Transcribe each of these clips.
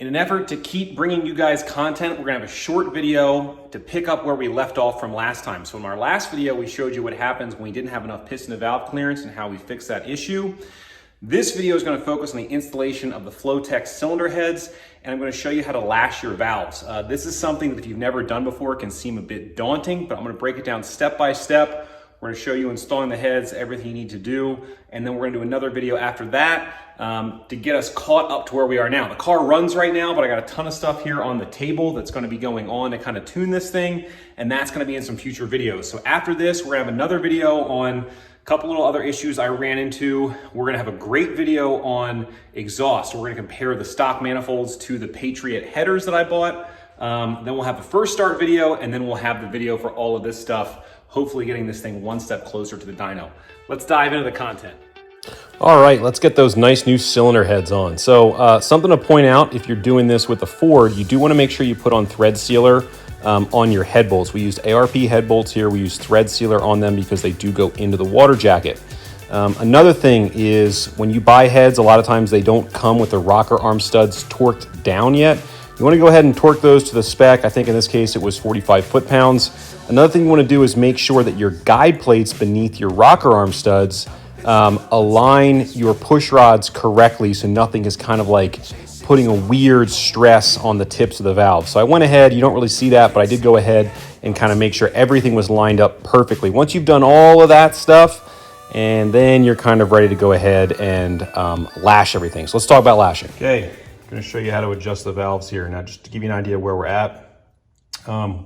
In an effort to keep bringing you guys content, we're gonna have a short video to pick up where we left off from last time. So in our last video, we showed you what happens when we didn't have enough piston to valve clearance and how we fix that issue. This video is gonna focus on the installation of the Flowtech cylinder heads, and I'm gonna show you how to lash your valves. This is something that if you've never done before can seem a bit daunting, but I'm gonna break it down step by step. We're gonna show you installing the heads, everything you need to do, and then we're gonna do another video after that to get us caught up to where we are now. The car runs right now, but I got a ton of stuff here on the table that's gonna be going on to kind of tune this thing, and that's gonna be in some future videos. So after this, we're gonna have another video on a couple little other issues I ran into. We're gonna have a great video on exhaust. We're gonna compare the stock manifolds to the Patriot headers that I bought. Then we'll have the first start video, and then we'll have the video for all of this stuff, hopefully getting this thing one step closer to the dyno. Let's dive into the content. All right, let's get those nice new cylinder heads on. So something to point out, if you're doing this with a Ford, you do want to make sure you put on thread sealer on your head bolts. We used ARP head bolts here. We used thread sealer on them because they do go into the water jacket. Another thing is when you buy heads, a lot of times they don't come with the rocker arm studs torqued down yet. You want to go ahead and torque those to the spec. I think in this case it was 45 foot-pounds. Another thing you want to do is make sure that your guide plates beneath your rocker arm studs align your push rods correctly so nothing is kind of like putting a weird stress on the tips of the valve. So I went ahead, you don't really see that, but I did go ahead and kind of make sure everything was lined up perfectly. Once you've done all of that stuff, and then you're kind of ready to go ahead and lash everything. So let's talk about lashing. Okay, I'm gonna show you how to adjust the valves here. Now, just to give you an idea where we're at,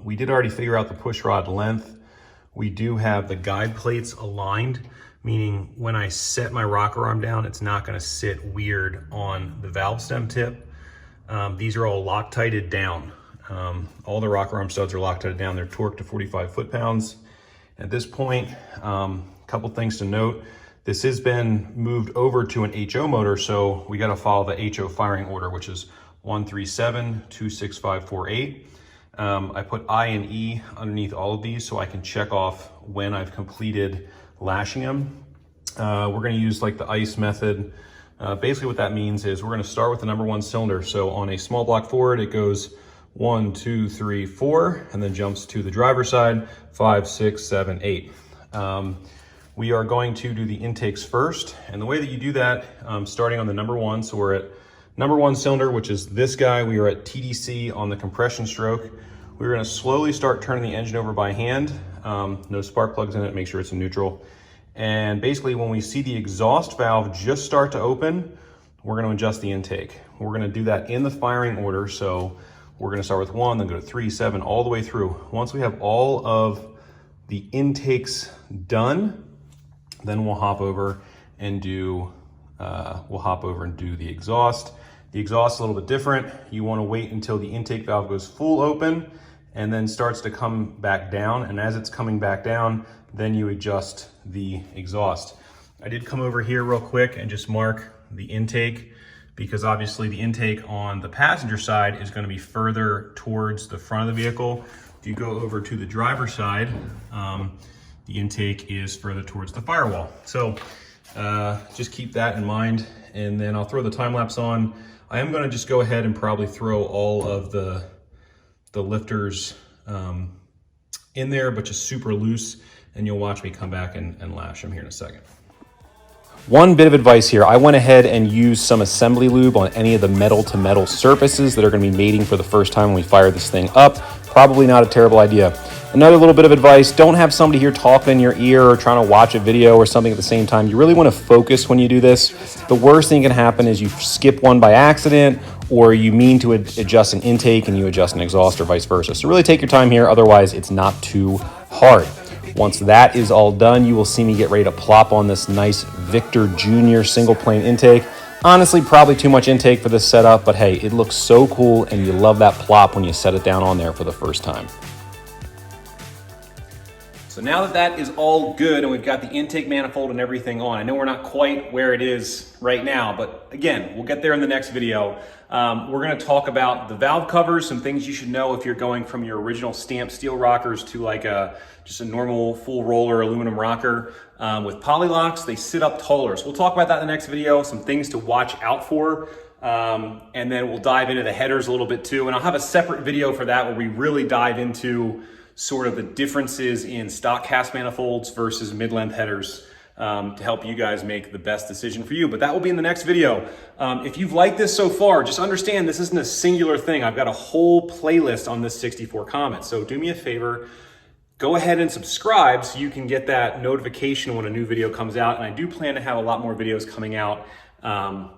we did already figure out the push rod length. We do have the guide plates aligned, meaning when I set my rocker arm down, it's not gonna sit weird on the valve stem tip. These are all Loctited down. All the rocker arm studs are Loctited down. They're torqued to 45 foot-pounds. At this point, couple things to note. This has been moved over to an HO motor, so we gotta follow the HO firing order, which is 137-26548. I put I and E underneath all of these so I can check off when I've completed lashing them. We're gonna use like the ICE method. Basically what that means is we're gonna start with the number one cylinder. So on a small block Ford, it goes 1, 2, 3, 4, and then jumps to the driver's side, 5, 6, 7, 8. We are going to do the intakes first. And the way that you do that, starting on the number one, so we're at number one cylinder, which is this guy. We are at TDC on the compression stroke. We're gonna slowly start turning the engine over by hand. No spark plugs in it, make sure it's in neutral. And basically when we see the exhaust valve just start to open, we're gonna adjust the intake. We're gonna do that in the firing order. So we're gonna start with 1, then go to 3, 7, all the way through. Once we have all of the intakes done, then we'll hop over and do the exhaust. The exhaust is a little bit different. You want to wait until the intake valve goes full open and then starts to come back down. And as it's coming back down, then you adjust the exhaust. I did come over here real quick and just mark the intake because obviously the intake on the passenger side is going to be further towards the front of the vehicle. If you go over to the driver's side, the intake is further towards the firewall. So just keep that in mind. And then I'll throw the time lapse on. I am gonna just go ahead and probably throw all of the lifters in there, but just super loose. And you'll watch me come back and lash them here in a second. One bit of advice here. I went ahead and used some assembly lube on any of the metal to metal surfaces that are gonna be mating for the first time when we fire this thing up. Probably not a terrible idea. Another little bit of advice, don't have somebody here talking in your ear or trying to watch a video or something at the same time. You really want to focus when you do this. The worst thing can happen is you skip one by accident or you mean to adjust an intake and you adjust an exhaust or vice versa. So really take your time here, otherwise it's not too hard. Once that is all done, you will see me get ready to plop on this nice Victor Jr. single plane intake. Honestly, probably too much intake for this setup, but hey, it looks so cool and you love that plop when you set it down on there for the first time. So now that that is all good and we've got the intake manifold and everything on, I know we're not quite where it is right now, but again, we'll get there in the next video. We're gonna talk about the valve covers, some things you should know if you're going from your original stamped steel rockers to like just a normal full roller aluminum rocker. With poly locks, they sit up taller. So we'll talk about that in the next video, some things to watch out for. And then we'll dive into the headers a little bit too. And I'll have a separate video for that where we really dive into sort of the differences in stock cast manifolds versus mid-length headers to help you guys make the best decision for you. But that will be in the next video. If you've liked this so far, just understand this isn't a singular thing. I've got a whole playlist on this 64 comments. So do me a favor, go ahead and subscribe so you can get that notification when a new video comes out. And I do plan to have a lot more videos coming out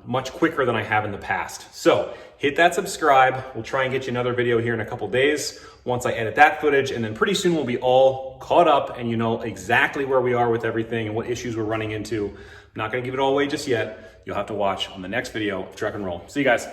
much quicker than I have in the past. So hit that subscribe. We'll try and get you another video here in a couple days once I edit that footage, and then pretty soon we'll be all caught up and you know exactly where we are with everything and what issues we're running into. I'm not gonna give it all away just yet. You'll have to watch on the next video of Truck and Roll. See you guys.